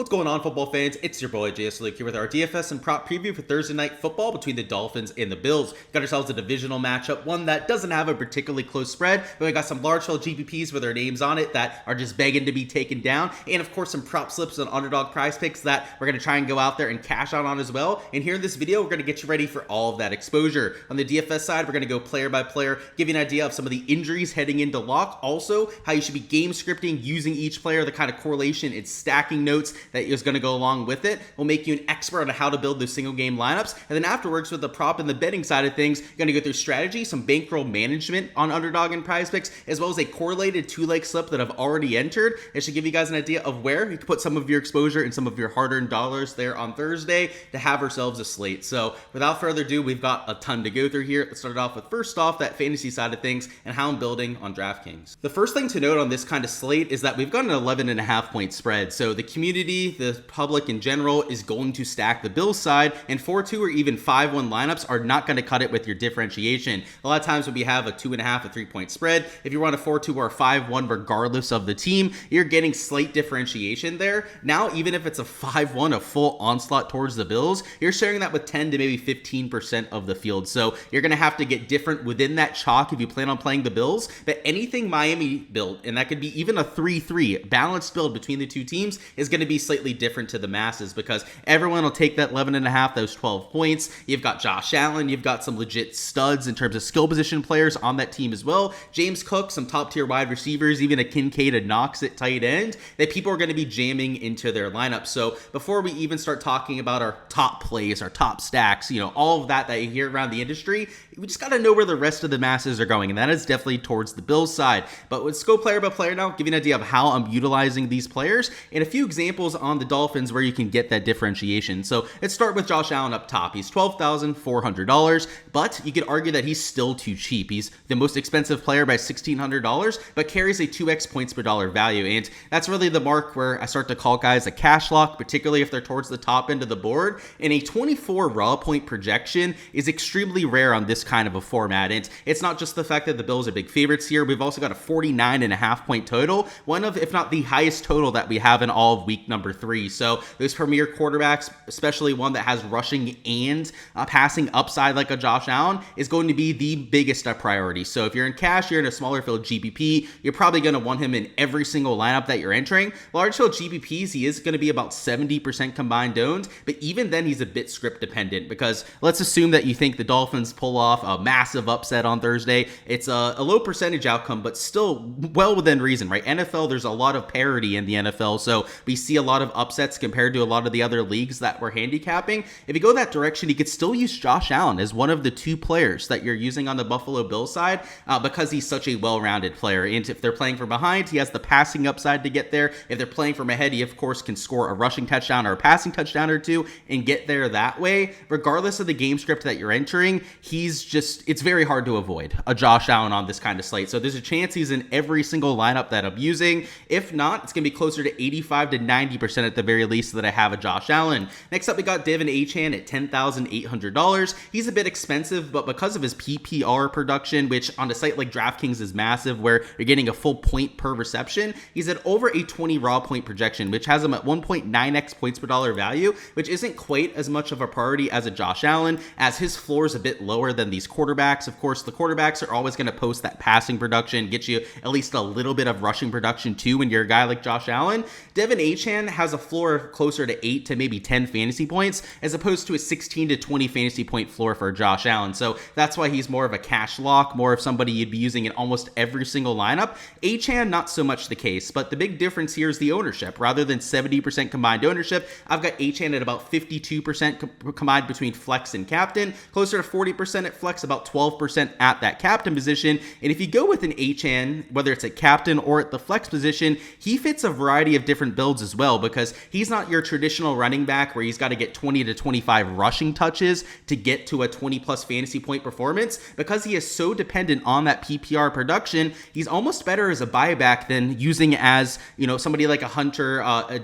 What's going on, football fans? It's your boy Gsluke here with our DFS and prop preview for Thursday night football between the Dolphins and the Bills. Got ourselves a divisional matchup, one that doesn't have a particularly close spread, but we got some large field GPPs with their names on it that are just begging to be taken down, and of course some prop slips on Underdog Prize Picks that we're going to try and go out there and cash out on as well. And here in this video, we're going to get you ready for all of that exposure. On the DFS side, we're going to go player by player, give you an idea of some of the injuries heading into lock, also how you should be game scripting using each player, the kind of correlation and stacking notes that is going to go along with it. We'll make you an expert on how to build those single game lineups. And then afterwards, with the prop and the betting side of things, you're going to go through strategy, some bankroll management on Underdog and Prize Picks, as well as a correlated two-leg slip that I've already entered. It should give you guys an idea of where you can put some of your exposure and some of your hard-earned dollars there on Thursday to have ourselves a slate. So without further ado, we've got a ton to go through here. Let's start it off with, first off, that fantasy side of things and how I'm building on DraftKings. The first thing to note on this kind of slate is that we've got an 11.5 point spread. So the community, the public in general, is going to stack the Bills side, and 4-2 or even 5-1 lineups are not going to cut it with your differentiation. A lot of times when we have a 2.5 or 3 point spread, if you run a 4-2 or a 5-1 regardless of the team, you're getting slight differentiation there. Now even if it's a 5-1, a full onslaught towards the Bills, you're sharing that with 10 to maybe 15% of the field. So you're going to have to get different within that chalk if you plan on playing the Bills. But anything Miami built, and that could be even a 3-3 balanced build between the two teams, is going to be slightly different to the masses because everyone will take that 11.5, those 12 points. You've got Josh Allen, you've got some legit studs in terms of skill position players on that team as well. James Cook, some top tier wide receivers, even a Kincaid and Knox at tight end that people are going to be jamming into their lineup. So before we even start talking about our top plays, our top stacks, all of that you hear around the industry, we just got to know where the rest of the masses are going, and that is definitely towards the Bills side. But let's go player by player now, give you an idea of how I'm utilizing these players and a few examples on the Dolphins where you can get that differentiation. So let's start with Josh Allen up top. He's $12,400, but you could argue that he's still too cheap. He's the most expensive player by $1,600, but carries a 2x points per dollar value, and that's really the mark where I start to call guys a cash lock, particularly if they're towards the top end of the board. And a 24 raw point projection is extremely rare on this kind of a format, and it's not just the fact that the Bills are big favorites here. We've also got a 49.5 point total, one of, if not the highest total that we have in all of week number 3. So those premier quarterbacks, especially one that has rushing and passing upside like a Josh Allen, is going to be the biggest priority. So if you're in cash, you're in a smaller field GPP, you're probably going to want him in every single lineup that you're entering. Large field GPPs, he is going to be about 70% combined owned, but even then he's a bit script dependent, because let's assume that you think the Dolphins pull off a massive upset on Thursday. It's a low percentage outcome, but still well within reason, right? NFL, there's a lot of parity in the NFL, so we see a lot of upsets compared to a lot of the other leagues that we're handicapping. If you go that direction, you could still use Josh Allen as one of the two players that you're using on the Buffalo Bills side because he's such a well-rounded player. And if they're playing from behind, he has the passing upside to get there. If they're playing from ahead, he of course can score a rushing touchdown or a passing touchdown or two and get there that way. Regardless of the game script that you're entering, it's very hard to avoid a Josh Allen on this kind of slate. So there's a chance he's in every single lineup that I'm using. If not, it's going to be closer to 85 to 90% at the very least that I have a Josh Allen. Next up, we got Devin Achane at $10,800. He's a bit expensive, but because of his PPR production, which on a site like DraftKings is massive, where you're getting a full point per reception, he's at over a 20 raw point projection, which has him at 1.9x points per dollar value, which isn't quite as much of a priority as a Josh Allen, as his floor is a bit lower than these quarterbacks. Of course, the quarterbacks are always going to post that passing production, get you at least a little bit of rushing production too when you're a guy like Josh Allen. Devin Achane has a floor closer to 8 to maybe 10 fantasy points, as opposed to a 16 to 20 fantasy point floor for Josh Allen. So that's why he's more of a cash lock, more of somebody you'd be using in almost every single lineup. Achane, not so much the case, but the big difference here is the ownership. Rather than 70% combined ownership, I've got Achane at about 52% combined between flex and captain, closer to 40% at flex, about 12% at that captain position. And if you go with an Achane, whether it's at captain or at the flex position, he fits a variety of different builds as well, because he's not your traditional running back where he's got to get 20 to 25 rushing touches to get to a 20 plus fantasy point performance. Because he is so dependent on that PPR production, he's almost better as a buyback than using as, somebody like a Hunter, a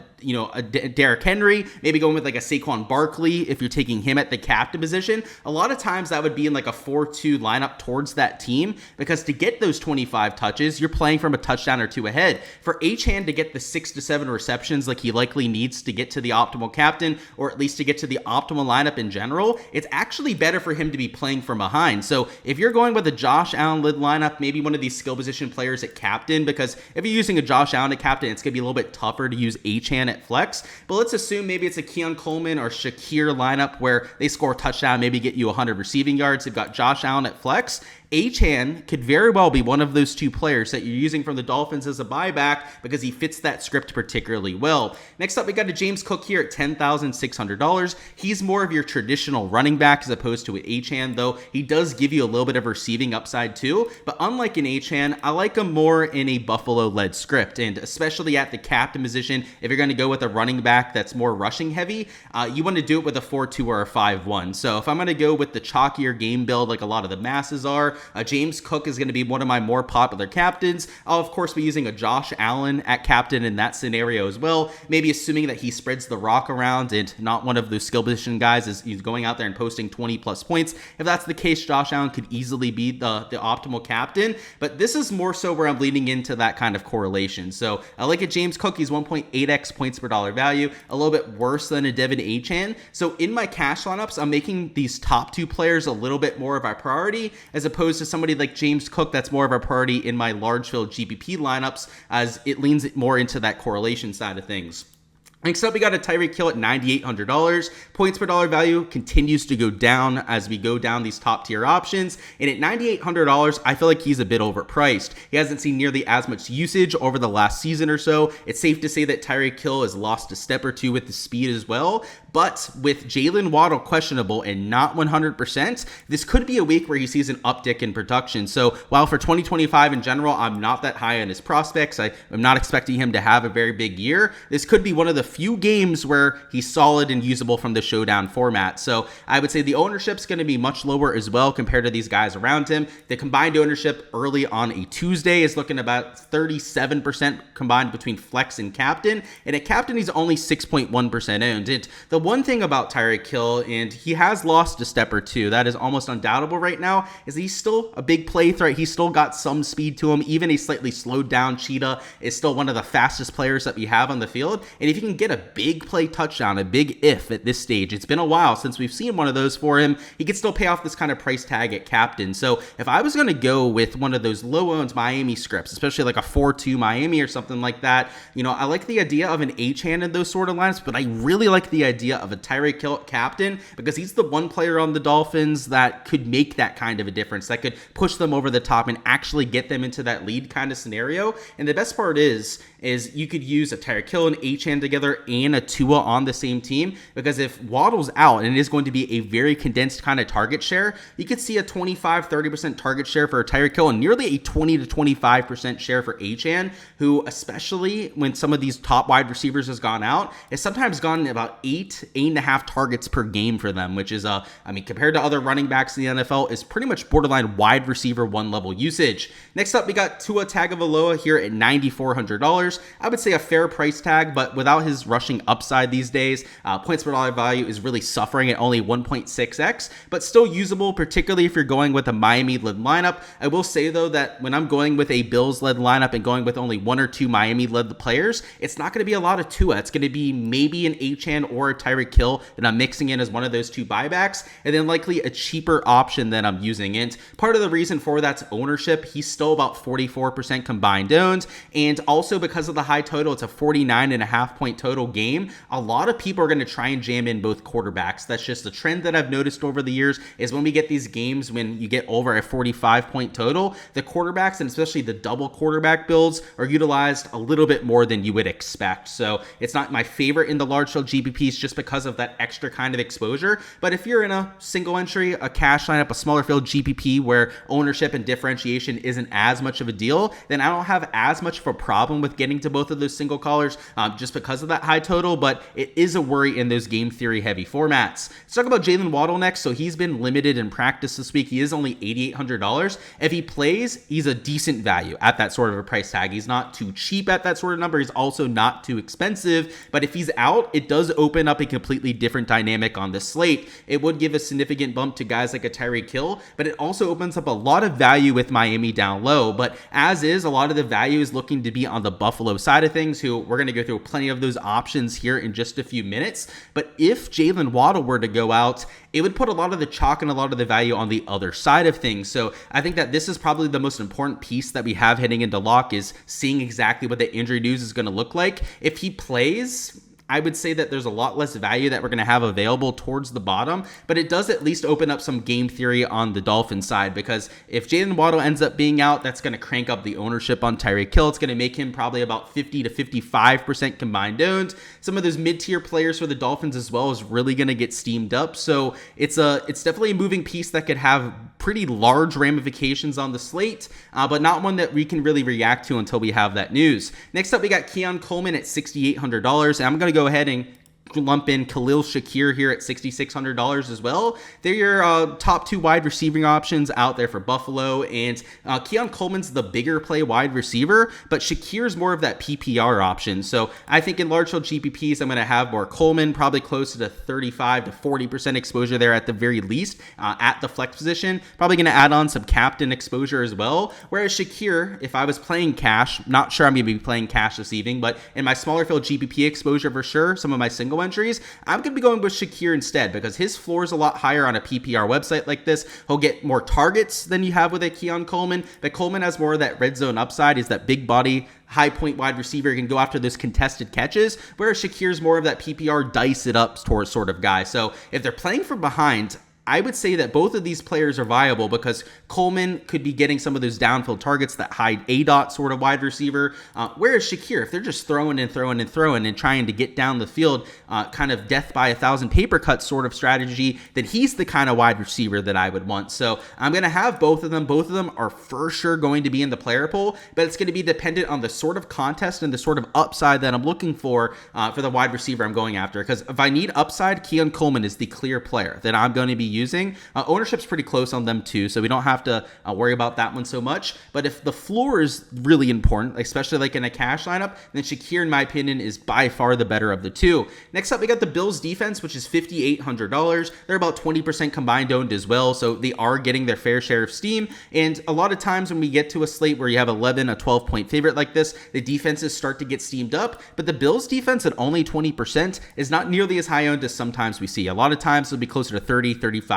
Derrick Henry, maybe going with like a Saquon Barkley if you're taking him at the captain position. A lot of times that would be in like like a 4-2 lineup towards that team, because to get those 25 touches, you're playing from a touchdown or two ahead. For Achane to get the 6 to 7 receptions like he likely needs to get to the optimal captain, or at least to get to the optimal lineup in general, it's actually better for him to be playing from behind. So if you're going with a Josh Allen led lineup, maybe one of these skill position players at captain, because if you're using a Josh Allen at captain, it's going to be a little bit tougher to use Achane at flex. But let's assume maybe it's a Keon Coleman or Shakir lineup where they score a touchdown, maybe get you 100 receiving yards. They've got Josh Allen at flex. Achane could very well be one of those two players that you're using from the Dolphins as a buyback because he fits that script particularly well. Next up, we got a James Cook here at $10,600. He's more of your traditional running back as opposed to an Achane, though he does give you a little bit of receiving upside too. But unlike an Achane, I like him more in a Buffalo-led script, and especially at the captain position, if you're going to go with a running back that's more rushing heavy, you want to do it with a 4-2 or a 5-1. So if I'm going to go with the chalkier game build like a lot of the masses are, James Cook is going to be one of my more popular captains. I'll, of course, be using a Josh Allen at captain in that scenario as well, maybe assuming that he spreads the rock around and not one of those skill position guys is he's going out there and posting 20 plus points. If that's the case, Josh Allen could easily be the optimal captain, but this is more so where I'm leaning into that kind of correlation. So I like a James Cook. He's 1.8x points per dollar value, a little bit worse than a Devin Achane. So in my cash lineups, I'm making these top two players a little bit more of a priority as opposed to somebody like James Cook that's more of a priority in my large field GPP lineups, as it leans more into that correlation side of things. Next up, we got a Tyreek Hill at $9,800. Points per dollar value continues to go down as we go down these top tier options. And at $9,800, I feel like he's a bit overpriced. He hasn't seen nearly as much usage over the last season or so. It's safe to say that Tyreek Hill has lost a step or two with the speed as well. But with Jalen Waddle questionable and not 100%, this could be a week where he sees an uptick in production. So while for 2025 in general, I'm not that high on his prospects, I'm not expecting him to have a very big year, this could be one of the few games where he's solid and usable from the Showdown format. So I would say the ownership's going to be much lower as well compared to these guys around him. The combined ownership early on a Tuesday is looking about 37% combined between flex and captain. And at captain, he's only 6.1% owned. And the one thing about Tyreek Hill, and he has lost a step or two, that is almost undoubtable right now, is he's still a big play threat. He's still got some speed to him. Even a slightly slowed down Cheetah is still one of the fastest players that we have on the field. And if you can get a big play touchdown, a big if at this stage, it's been a while since we've seen one of those for him, he could still pay off this kind of price tag at captain. So if I was going to go with one of those low-owned Miami scripts, especially like a 4-2 Miami or something like that, I like the idea of an Achane in those sort of lines, but I really like the idea of a Tyreek Hill captain because he's the one player on the Dolphins that could make that kind of a difference, that could push them over the top and actually get them into that lead kind of scenario. And the best part is you could use a Tyreek Hill and Achane together and a Tua on the same team, because if Waddle's out and it is going to be a very condensed kind of target share, you could see a 25-30% target share for Tyreek Hill and nearly a 20 to 25% share for Achane, who, especially when some of these top wide receivers has gone out, has sometimes gone about 8.5 targets per game for them, which is compared to other running backs in the NFL, is pretty much borderline wide receiver one level usage. Next up, we got Tua Tagovailoa here at $9,400. I would say a fair price tag, but without his rushing upside these days, points per dollar value is really suffering at only 1.6x, but still usable, particularly if you're going with a Miami-led lineup. I will say, though, that when I'm going with a Bills-led lineup and going with only one or two Miami-led players, it's not going to be a lot of Tua. It's going to be maybe an Achane or a Tyreek Hill that I'm mixing in as one of those two buybacks, and then likely a cheaper option that I'm using. And part of the reason for that's ownership. He's still about 44% combined owned, and also because of the high total, it's a 49.5 point total game. A lot of people are going to try and jam in both quarterbacks. That's just a trend that I've noticed over the years, is when we get these games when you get over a 45 point total, the quarterbacks, and especially the double quarterback builds, are utilized a little bit more than you would expect. So it's not my favorite in the large field GPPs just because of that extra kind of exposure. But if you're in a single entry, a cash lineup, a smaller field GPP where ownership and differentiation isn't as much of a deal, then I don't have as much of a problem with getting to both of those single callers just because of that. that high total, but it is a worry in those game theory heavy formats. Let's talk about Jalen Waddle next. So he's been limited in practice this week. He is only $8,800. If he plays, he's a decent value at that sort of a price tag. He's not too cheap at that sort of number. He's also not too expensive, but if he's out, it does open up a completely different dynamic on the slate. It would give a significant bump to guys like a Tyreek Hill, but it also opens up a lot of value with Miami down low. But as is, a lot of the value is looking to be on the Buffalo side of things, who we're going to go through plenty of those options here in just a few minutes. But if Jalen Waddle were to go out, it would put a lot of the chalk and a lot of the value on the other side of things. So I think that this is probably the most important piece that we have heading into lock, is seeing exactly what the injury news is going to look like. If he plays, I would say that there's a lot less value that we're going to have available towards the bottom, but it does at least open up some game theory on the Dolphins side, because if Jalen Waddle ends up being out, that's going to crank up the ownership on Tyreek Hill. It's going to make him probably about 50 to 55% combined owned. Some of those mid-tier players for the Dolphins as well is really going to get steamed up. So it's definitely a moving piece that could have pretty large ramifications on the slate, but not one that we can really react to until we have that news. Next up, we got Keon Coleman at $6,800, and I'm going to go ahead and lump in Khalil Shakir here at $6,600 as well. They're your top two wide receiving options out there for Buffalo, and Keon Coleman's the bigger play wide receiver, but Shakir's more of that PPR option. So I think in large field GPPs, I'm going to have more Coleman, probably close to the 35 to 40% exposure there at the very least at the flex position. Probably going to add on some captain exposure as well. Whereas Shakir, if I was playing cash, not sure I'm going to be playing cash this evening, but in my smaller field GPP exposure for sure, some of my single entries, I'm going to be going with Shakir instead, because his floor is a lot higher on a PPR website like this. He'll get more targets than you have with a Keon Coleman, but Coleman has more of that red zone upside. He's that big body, high point wide receiver, can go after those contested catches, whereas Shakir's more of that PPR dice it up towards sort of guy. So if they're playing from behind, I would say that both of these players are viable, because Coleman could be getting some of those downfield targets, that high ADOT sort of wide receiver, whereas Shakir, if they're just throwing and trying to get down the field, kind of death by 1,000 paper cuts sort of strategy, then he's the kind of wide receiver that I would want. So I'm going to have both of them. Both of them are for sure going to be in the player pool, but it's going to be dependent on the sort of contest and the sort of upside that I'm looking for the wide receiver I'm going after. Because if I need upside, Keon Coleman is the clear player that I'm going to be using. Ownership's pretty close on them too, so we don't have to worry about that one so much. But if the floor is really important, especially like in a cash lineup, then Shakir, in my opinion, is by far the better of the two. Next up, we got the Bills defense, which is $5,800. They're about 20% combined owned as well, so they are getting their fair share of steam. And a lot of times when we get to a slate where you have a 12-point favorite like this, the defenses start to get steamed up. But the Bills defense at only 20% is not nearly as high owned as sometimes we see. A lot of times it'll be closer to 30, 35%.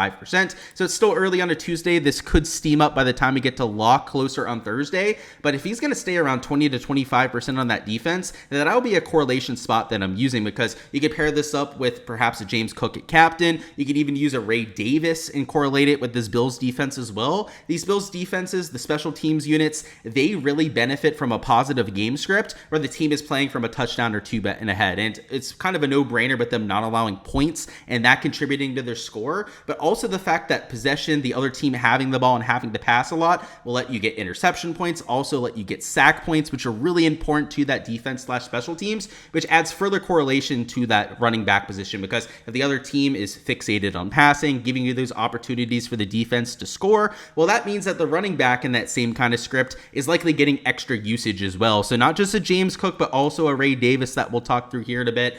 So it's still early on a Tuesday. This could steam up by the time we get to lock closer on Thursday. But if he's going to stay around 20 to 25% on that defense, then that'll be a correlation spot that I'm using, because you could pair this up with perhaps a James Cook at captain. You could even use a Ray Davis and correlate it with this Bills defense as well. These Bills defenses, the special teams units, they really benefit from a positive game script where the team is playing from a touchdown or two bet and ahead. And it's kind of a no-brainer with them not allowing points and that contributing to their score, but also the fact that possession, the other team having the ball and having to pass a lot, will let you get interception points, also let you get sack points, which are really important to that defense/special teams, which adds further correlation to that running back position, because if the other team is fixated on passing, giving you those opportunities for the defense to score, well, that means that the running back in that same kind of script is likely getting extra usage as well. So not just a James Cook, but also a Ray Davis that we'll talk through here in a bit.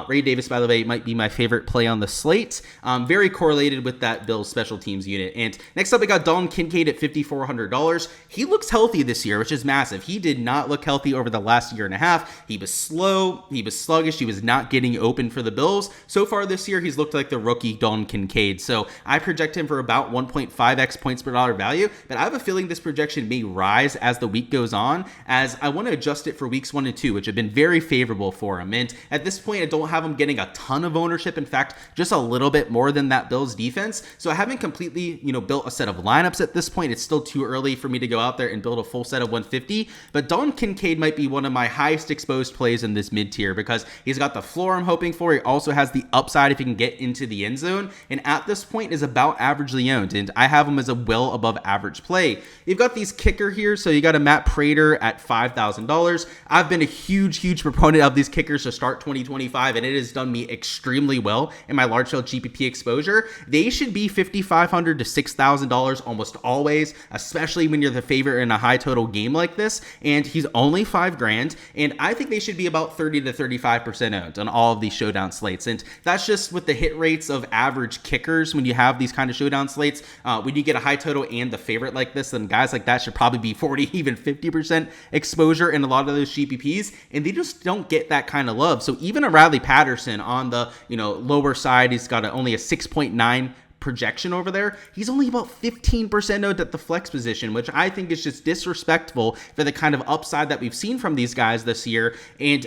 Ray Davis, by the way, might be my favorite play on the slate. Very correlated with that Bills special teams unit. And next up, we got Dalton Kincaid at $5,400. He looks healthy this year, which is massive. He did not look healthy over the last year and a half. He was slow. He was sluggish. He was not getting open for the Bills. So far this year, he's looked like the rookie Dalton Kincaid. So I project him for about 1.5x points per dollar value, but I have a feeling this projection may rise as the week goes on, as I want to adjust it for weeks 1 and 2, which have been very favorable for him. And at this point, I don't have him getting a ton of ownership. In fact, just a little bit more than that Bills defense. So I haven't completely, built a set of lineups at this point. It's still too early for me to go out there and build a full set of 150, but Dalton Kincaid might be one of my highest exposed plays in this mid tier because he's got the floor I'm hoping for. He also has the upside if he can get into the end zone, and at this point is about averagely owned, and I have him as a well above average play. You've got these kicker here, so you got a Matt Prater at $5,000. I've been a huge proponent of these kickers to start 2025, and it has done me extremely well in my large scale GPP exposure. They should be $5,500 to $6,000 almost always, especially when you're the favorite in a high total game like this, and he's only $5,000, and I think they should be about 30 to 35% owned on all of these showdown slates, and that's just with the hit rates of average kickers when you have these kind of showdown slates. When you get a high total and the favorite like this, then guys like that should probably be 40, even 50% exposure in a lot of those GPPs, and they just don't get that kind of love. So even a Riley Patterson on the lower side, he's got only a 6.9 projection over there. He's only about 15% owned at the flex position, which I think is just disrespectful for the kind of upside that we've seen from these guys this year. And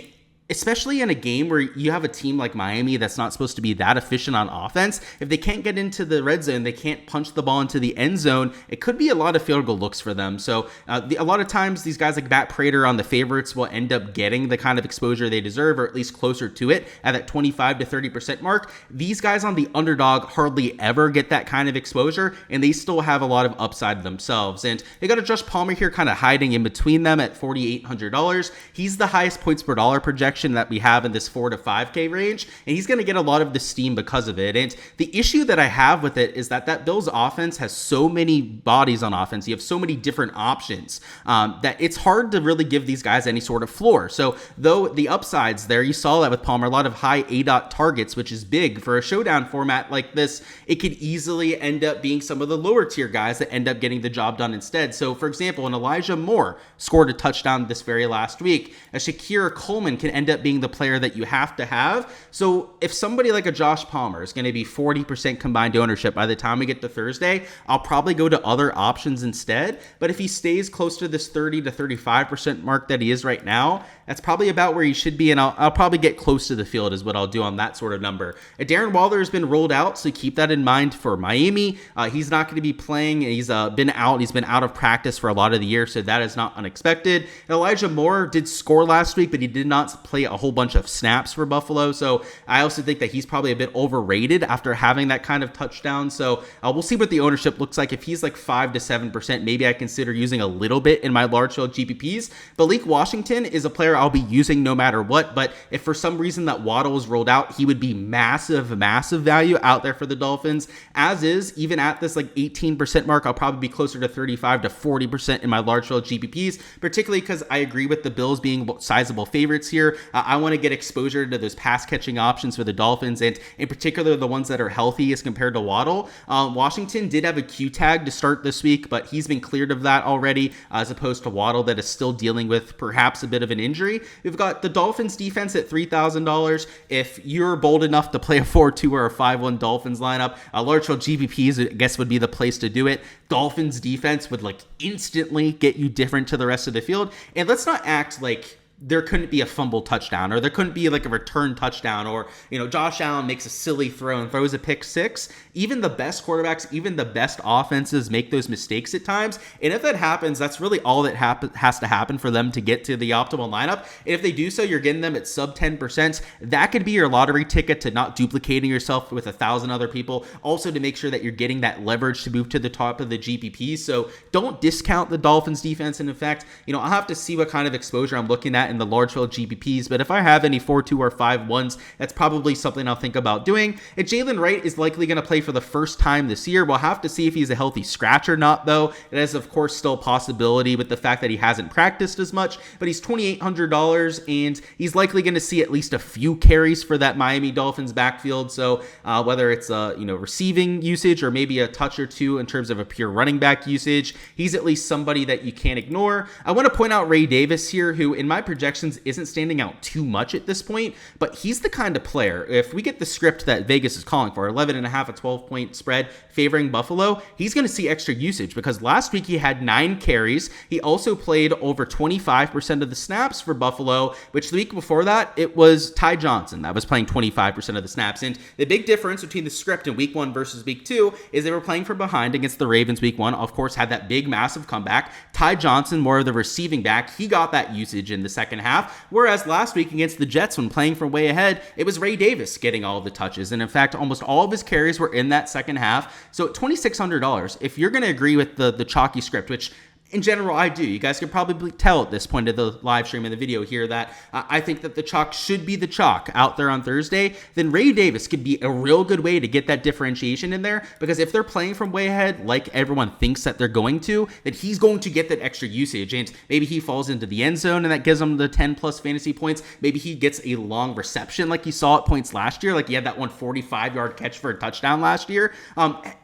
especially in a game where you have a team like Miami that's not supposed to be that efficient on offense, if they can't get into the red zone, they can't punch the ball into the end zone, it could be a lot of field goal looks for them. So a lot of times these guys like Matt Prater on the favorites will end up getting the kind of exposure they deserve, or at least closer to it at that 25 to 30% mark. These guys on the underdog hardly ever get that kind of exposure, and they still have a lot of upside themselves. And they got a Josh Palmer here kind of hiding in between them at $4,800. He's the highest points per dollar projection that we have in this 4 to 5K range, and he's going to get a lot of the steam because of it. And the issue that I have with it is that Bills offense has so many bodies on offense. You have so many different options that it's hard to really give these guys any sort of floor. So though the upsides there, you saw that with Palmer, a lot of high ADOT targets, which is big for a showdown format like this. It could easily end up being some of the lower tier guys that end up getting the job done instead. So for example, an Elijah Moore scored a touchdown this very last week. A Shakira Coleman can end up being the player that you have to have. So if somebody like a Josh Palmer is going to be 40% combined ownership by the time we get to Thursday, I'll probably go to other options instead. But if he stays close to this 30 to 35% mark that he is right now, that's probably about where he should be, and I'll probably get close to the field is what I'll do on that sort of number. Darren Waller has been rolled out, so keep that in mind for Miami. He's not going to be playing. He's been out of practice for a lot of the year, so that is not unexpected. Elijah Moore did score last week, but he did not play a whole bunch of snaps for Buffalo, so I also think that he's probably a bit overrated after having that kind of touchdown. So we'll see what the ownership looks like. If he's like 5 to 7%, maybe I consider using a little bit in my large field GPPs. Malik Washington is a player I'll be using no matter what, but if for some reason that Waddle was rolled out, he would be massive value out there for the Dolphins. As is, even at this like 18% mark, I'll probably be closer to 35 to 40% in my large field GPPs, particularly because I agree with the Bills being sizable favorites here. I want to get exposure to those pass catching options for the Dolphins, and in particular the ones that are healthy as compared to Waddle. Washington did have a Q tag to start this week, but he's been cleared of that already, as opposed to Waddle that is still dealing with perhaps a bit of an injury. We've got the Dolphins defense at $3,000. If you're bold enough to play a 4-2 or a 5-1 Dolphins lineup, large field GPPs, I guess, would be the place to do it. Dolphins defense would like instantly get you different to the rest of the field. And let's not act like there couldn't be a fumble touchdown, or there couldn't be like a return touchdown, or Josh Allen makes a silly throw and throws a pick six. Even the best quarterbacks, even the best offenses make those mistakes at times, and if that happens, that's really all that has to happen for them to get to the optimal lineup. And if they do so, you're getting them at sub 10%. That could be your lottery ticket to not duplicating yourself with 1,000 other people, also to make sure that you're getting that leverage to move to the top of the GPP. So don't discount the Dolphins defense, and in fact, I'll have to see what kind of exposure I'm looking at in the large field GPPs, but if I have any 4-2 or 5-1s, that's probably something I'll think about doing. And Jalen Wright is likely going to play for the first time this year. We'll have to see if he's a healthy scratch or not, though. It is, of course, still a possibility with the fact that he hasn't practiced as much, but he's $2,800, and he's likely going to see at least a few carries for that Miami Dolphins backfield. So whether it's receiving usage or maybe a touch or two in terms of a pure running back usage, he's at least somebody that you can't ignore. I want to point out Ray Davis here, who in my projections isn't standing out too much at this point, but he's the kind of player, if we get the script that Vegas is calling for, 11.5, a 12-point spread favoring Buffalo, he's going to see extra usage because last week he had 9 carries. He also played over 25% of the snaps for Buffalo, which the week before that, it was Ty Johnson that was playing 25% of the snaps. And the big difference between the script in week 1 versus week 2 is they were playing from behind against the Ravens week 1, of course, had that big, massive comeback. Ty Johnson, more of the receiving back, he got that usage in the second half, whereas last week against the Jets, when playing from way ahead, it was Ray Davis getting all of the touches. And in fact, almost all of his carries were in that second half. So at $2,600, if you're going to agree with the chalky script, which in general, I do. You guys can probably tell at this point of the live stream and the video here that I think that the chalk should be the chalk out there on Thursday. Then Ray Davis could be a real good way to get that differentiation in there, because if they're playing from way ahead, like everyone thinks that they're going to, that he's going to get that extra usage. And maybe he falls into the end zone and that gives him the 10 plus fantasy points. Maybe he gets a long reception like you saw at points last year. Like he had that 145-yard catch for a touchdown last year.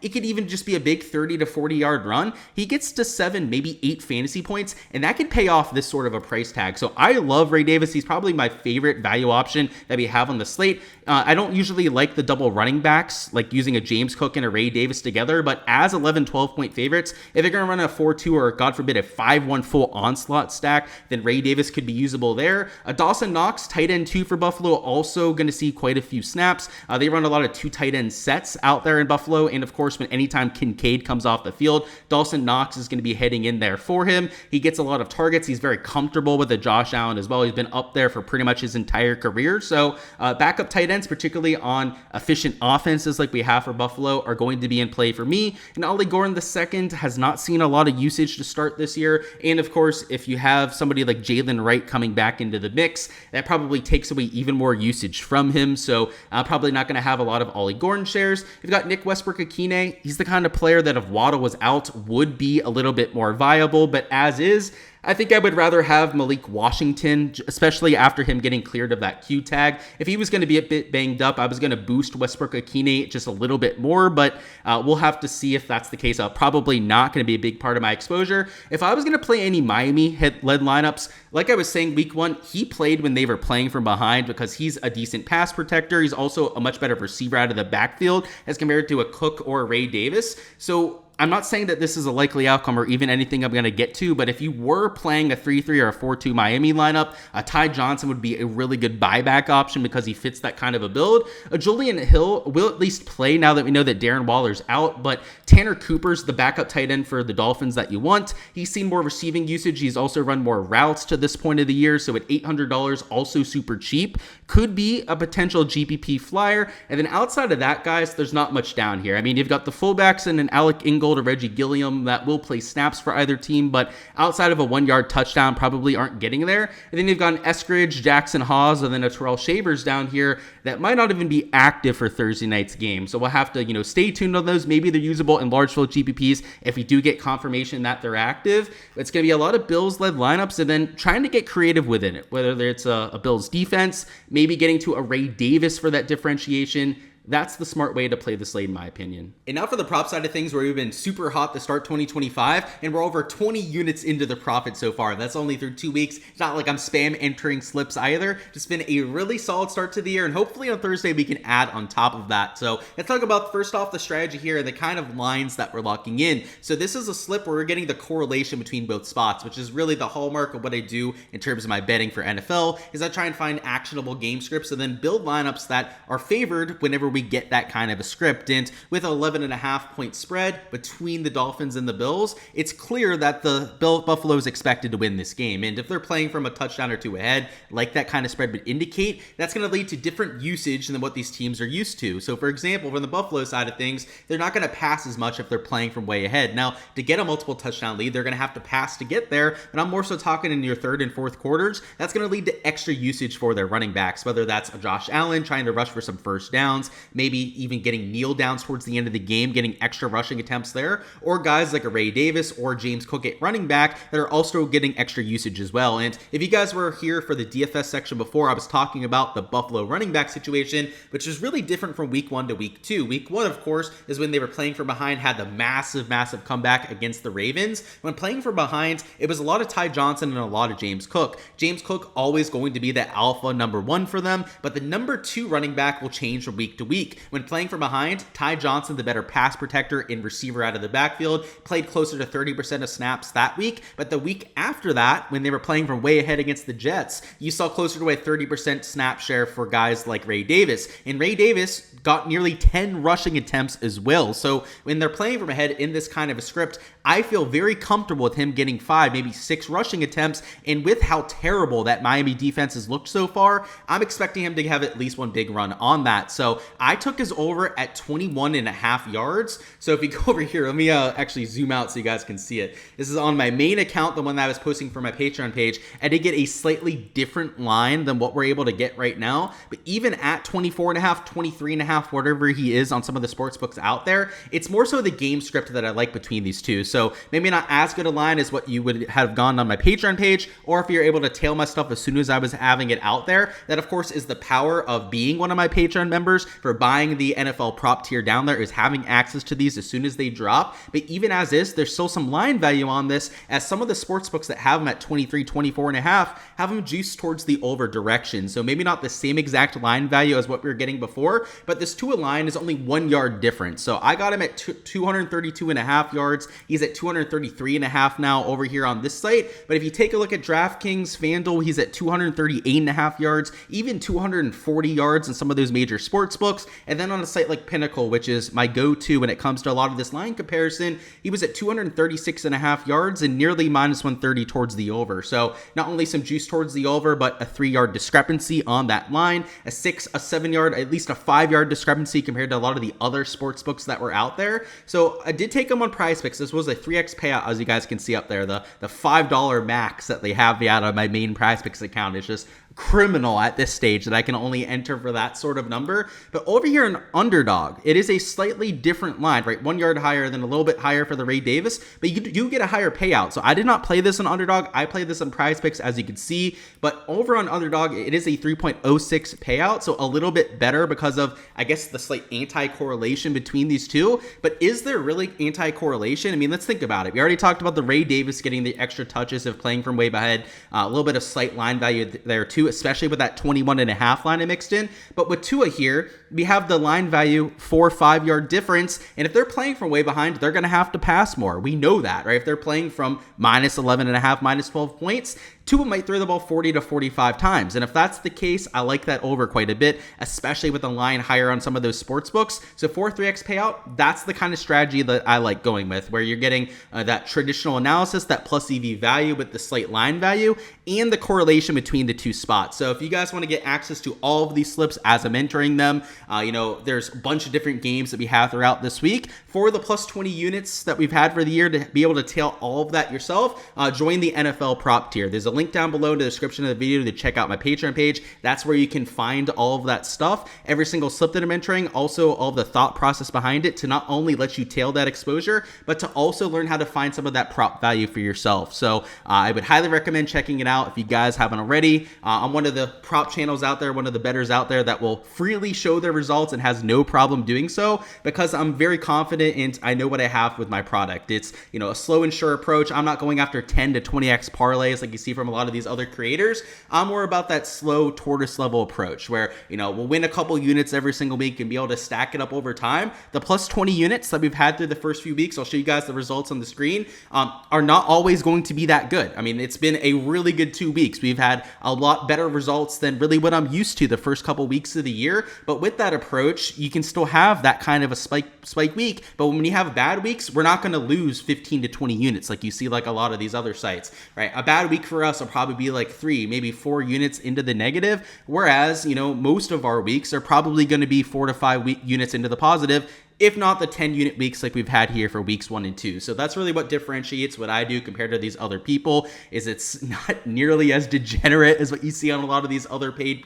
It could even just be a big 30 to 40-yard run. He gets to 7, maybe 8 fantasy points, and that could pay off this sort of a price tag. So I love Ray Davis. He's probably my favorite value option that we have on the slate. I don't usually like the double running backs, like using a James Cook and a Ray Davis together, but as 11, 12-point favorites, if they're going to run a 4-2 or, God forbid, a 5-1 full onslaught stack, then Ray Davis could be usable there. Dawson Knox, tight end 2 for Buffalo, also going to see quite a few snaps. They run a lot of 2 tight end sets out there in Buffalo, and of course, anytime Kincaid comes off the field, Dawson Knox is going to be heading in there for him. He gets a lot of targets. He's very comfortable with the Josh Allen as well. He's been up there for pretty much his entire career. So backup tight ends, particularly on efficient offenses like we have for Buffalo, are going to be in play for me. And Ollie Gordon II has not seen a lot of usage to start this year. And of course, if you have somebody like Jalen Wright coming back into the mix, that probably takes away even more usage from him. So probably not going to have a lot of Ollie Gordon shares. You've got Nick Westbrook-Akine. He's the kind of player that if Waddle was out would be a little bit more viable, but as is, I think I would rather have Malik Washington, especially after him getting cleared of that Q tag. If he was going to be a bit banged up, I was going to boost Westbrook-Akine just a little bit more, but we'll have to see if that's the case. Probably not going to be a big part of my exposure. If I was going to play any Miami-led lineups, like I was saying, week 1, he played when they were playing from behind because he's a decent pass protector. He's also a much better receiver out of the backfield as compared to a Cook or a Ray Davis. So I'm not saying that this is a likely outcome or even anything I'm going to get to, but if you were playing a 3-3 or a 4-2 Miami lineup, Ty Johnson would be a really good buyback option because he fits that kind of a build. Julian Hill will at least play now that we know that Darren Waller's out, but Tanner Cooper's the backup tight end for the Dolphins that you want. He's seen more receiving usage. He's also run more routes to this point of the year, so at $800, also super cheap. Could be a potential GPP flyer. And then outside of that, guys, there's not much down here. I mean, you've got the fullbacks and an Alec Ingold or Reggie Gilliam that will play snaps for either team, but outside of a 1-yard touchdown, probably aren't getting there. And then you've got an Eskridge, Jackson Hawes, and then a Terrell Shavers down here that might not even be active for Thursday night's game. So we'll have to, stay tuned on those. Maybe they're usable in large field GPPs if we do get confirmation that they're active. It's going to be a lot of Bills-led lineups and then trying to get creative within it, whether it's a Bills defense, maybe getting to a Ray Davis for that differentiation. That's the smart way to play the slate, in my opinion. And now for the prop side of things, where we've been super hot to start 2025, and we're over 20 units into the profit so far. That's only through 2 weeks. It's not like I'm spam entering slips either. Just been a really solid start to the year, and hopefully on Thursday we can add on top of that. So let's talk about first off the strategy here and the kind of lines that we're locking in. So this is a slip where we're getting the correlation between both spots, which is really the hallmark of what I do in terms of my betting for NFL, is I try and find actionable game scripts and then build lineups that are favored whenever we get that kind of a script. And with an 11.5-point spread between the Dolphins and the Bills, it's clear that the Buffalo is expected to win this game. And if they're playing from a touchdown or 2 ahead, like that kind of spread would indicate, that's going to lead to different usage than what these teams are used to. So for example, from the Buffalo side of things, they're not going to pass as much if they're playing from way ahead. Now, to get a multiple touchdown lead, they're going to have to pass to get there, but I'm more so talking in your 3rd and 4th quarters. That's going to lead to extra usage for their running backs, whether that's a Josh Allen trying to rush for some first downs, maybe even getting kneel downs towards the end of the game, getting extra rushing attempts there, or guys like a Ray Davis or James Cook at running back that are also getting extra usage as well. And if you guys were here for the DFS section before, I was talking about the Buffalo running back situation, which is really different from week 1 to week 2. Week 1, of course, is when they were playing from behind, had the massive comeback against the Ravens. When playing from behind, it was a lot of Ty Johnson and a lot of James Cook. James Cook always going to be the alpha number 1 for them, but the number 2 running back will change from week to week. When playing from behind, Ty Johnson, the better pass protector and receiver out of the backfield, played closer to 30% of snaps that week, but the week after that, when they were playing from way ahead against the Jets, you saw closer to a 30% snap share for guys like Ray Davis, and Ray Davis got nearly 10 rushing attempts as well. So when they're playing from ahead in this kind of a script, I feel very comfortable with him getting 5, maybe 6 rushing attempts, and with how terrible that Miami defense has looked so far, I'm expecting him to have at least one big run on that. So I took his over at 21.5 yards. So if you go over here, let me actually zoom out so you guys can see it. This is on my main account, the one that I was posting for my Patreon page. I did get a slightly different line than what we're able to get right now, but even at 24.5, 23.5, whatever he is on some of the sports books out there, it's more so the game script that I like between these two. So maybe not as good a line as what you would have gone on my Patreon page, or if you're able to tail my stuff as soon as I was having it out there. That, of course, is the power of being one of my Patreon members for buying the NFL prop tier down there, is having access to these as soon as they drop. But even as is, there's still some line value on this, as some of the sports books that have them at 23, 24.5 have them juiced towards the over direction. So maybe not the same exact line value as what we were getting before, but this Tua line is only 1 yard difference. So I got him at 232.5 yards. He's at 233.5 now over here on this site. But if you take a look at DraftKings, FanDuel, he's at 238.5 yards, even 240 yards in some of those major sports books. And then on a site like Pinnacle, which is my go-to when it comes to a lot of this line comparison, he was at 236.5 yards and nearly minus 130 towards the over. So not only some juice towards the over, but a 3-yard discrepancy on that line, a 6, a 7-yard, at least a 5-yard discrepancy compared to a lot of the other sports books that were out there. So I did take him on Prize Picks. This was a 3x payout, as you guys can see up there. The $5 max that they have me out of my main Prize Picks account is just criminal at this stage that I can only enter for that sort of number. But over here in Underdog, it is a slightly different line, right? 1 yard higher, than a little bit higher for the Ray Davis, but you do get a higher payout. So I did not play this on Underdog. I played this on Prize Picks, as you can see, but over on Underdog, it is a 3.06 payout. So a little bit better because of, I guess, the slight anti-correlation between these two. But is there really anti-correlation? I mean, let's think about it. We already talked about the Ray Davis getting the extra touches of playing from way ahead, a little bit of slight line value there too, especially with that 21.5 line I mixed in. But with Tua here, we have the line value 4-5 yard difference. And if they're playing from way behind, they're going to have to pass more. We know that, right? If they're playing from minus 11.5, minus 12 points, Tua might throw the ball 40 to 45 times. And if that's the case, I like that over quite a bit, especially with the line higher on some of those sports books. So for 3x payout, that's the kind of strategy that I like going with, where you're getting that traditional analysis, that plus EV value with the slight line value, and the correlation between the two spots. So if you guys want to get access to all of these slips as I'm entering them, there's a bunch of different games that we have throughout this week. For the plus 20 units that we've had for the year, to be able to tail all of that yourself, join the NFL prop tier. There's a link down below in the description of the video to check out my Patreon page. That's where you can find all of that stuff, every single slip that I'm entering, also all of the thought process behind it, to not only let you tail that exposure, but to also learn how to find some of that prop value for yourself. So I would highly recommend checking it out if you guys haven't already. I'm one of the prop channels out there, one of the bettors out there that will freely show their results and has no problem doing so, because I'm very confident and I know what I have with my product. It's, a slow and sure approach. I'm not going after 10 to 20x parlays like you see from a lot of these other creators. I'm more about that slow tortoise level approach where, we'll win a couple units every single week and be able to stack it up over time. The plus 20 units that we've had through the first few weeks, I'll show you guys the results on the screen, are not always going to be that good. I mean, it's been a really good 2 weeks. We've had a lot better results than really what I'm used to the first couple weeks of the year. But with that approach, you can still have that kind of a spike week. But when you have bad weeks, we're not going to lose 15 to 20 units like you see like a lot of these other sites, right? A bad week for us will probably be like 3, maybe 4 units into the negative, whereas, most of our weeks are probably going to be 4 to 5 units into the positive. if not the 10 unit weeks like we've had here for weeks 1 and 2. So that's really what differentiates what I do compared to these other people, is it's not nearly as degenerate as what you see on a lot of these other paid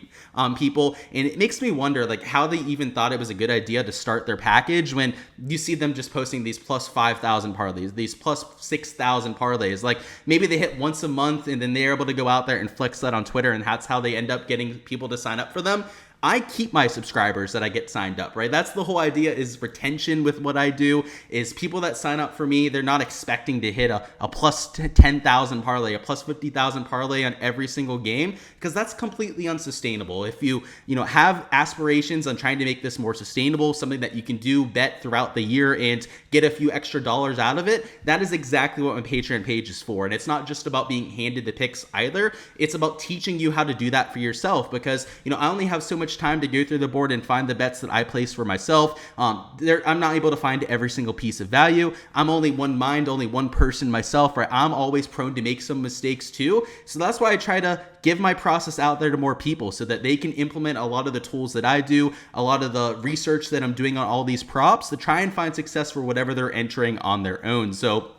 people. And it makes me wonder like how they even thought it was a good idea to start their package when you see them just posting these plus 5,000 parlays, these plus 6,000 parlays. Like maybe they hit once a month and then they're able to go out there and flex that on Twitter, and that's how they end up getting people to sign up for them. I keep my subscribers that I get signed up, right? That's the whole idea, is retention with what I do, is people that sign up for me, they're not expecting to hit a plus 10,000 parlay, a plus 50,000 parlay on every single game, because that's completely unsustainable. If you have aspirations on trying to make this more sustainable, something that you can do, bet throughout the year and get a few extra dollars out of it, that is exactly what my Patreon page is for. And it's not just about being handed the picks either. It's about teaching you how to do that for yourself, because, I only have so much time to go through the board and find the bets that I place for myself. I'm not able to find every single piece of value. I'm only one mind, only one person myself, right? I'm always prone to make some mistakes too. So that's why I try to give my process out there to more people so that they can implement a lot of the tools that I do, a lot of the research that I'm doing on all these props to try and find success for whatever they're entering on their own. So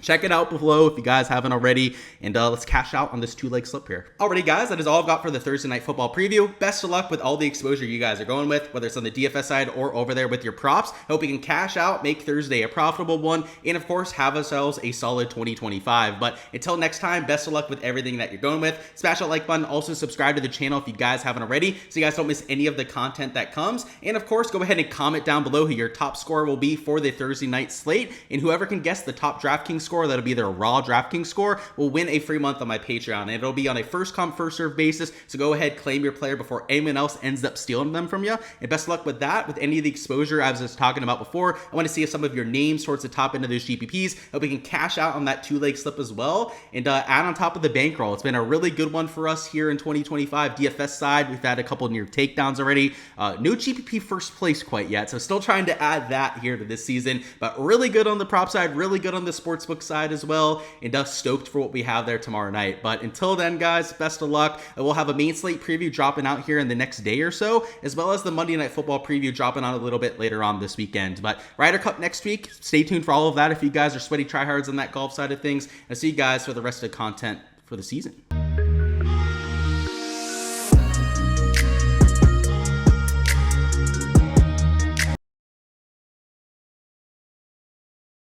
check it out below if you guys haven't already, and let's cash out on this 2-leg slip here. Alrighty guys, that is all I've got for the Thursday Night Football preview. Best of luck with all the exposure you guys are going with, whether it's on the DFS side or over there with your props. I hope you can cash out, make Thursday a profitable one, and of course have ourselves a solid 2025. But until next time, best of luck with everything that you're going with. Smash that like button, also subscribe to the channel if you guys haven't already, so you guys don't miss any of the content that comes. And of course, go ahead and comment down below who your top scorer will be for the Thursday night slate, and whoever can guess the top DraftKings score, that'll be their raw DraftKings score, will win a free month on my Patreon, and it'll be on a first come first serve basis. So go ahead, claim your player before anyone else ends up stealing them from you. And best of luck with that, with any of the exposure I was just talking about before. I want to see if some of your names towards the top end of those GPPs. Hope we can cash out on that 2-leg slip as well, and add on top of the bankroll. It's been a really good one for us here in 2025. DFS side, we've had a couple near takedowns already. No GPP first place quite yet, so still trying to add that here to this season, but really good on the prop side, really good on the sportsbook side as well, and stoked for what we have there tomorrow night. But until then, guys, best of luck. We'll have a main slate preview dropping out here in the next day or so, as well as the Monday Night Football preview dropping out a little bit later on this weekend. But Ryder Cup next week, stay tuned for all of that if you guys are sweaty tryhards on that golf side of things. I'll see you guys for the rest of the content for the season.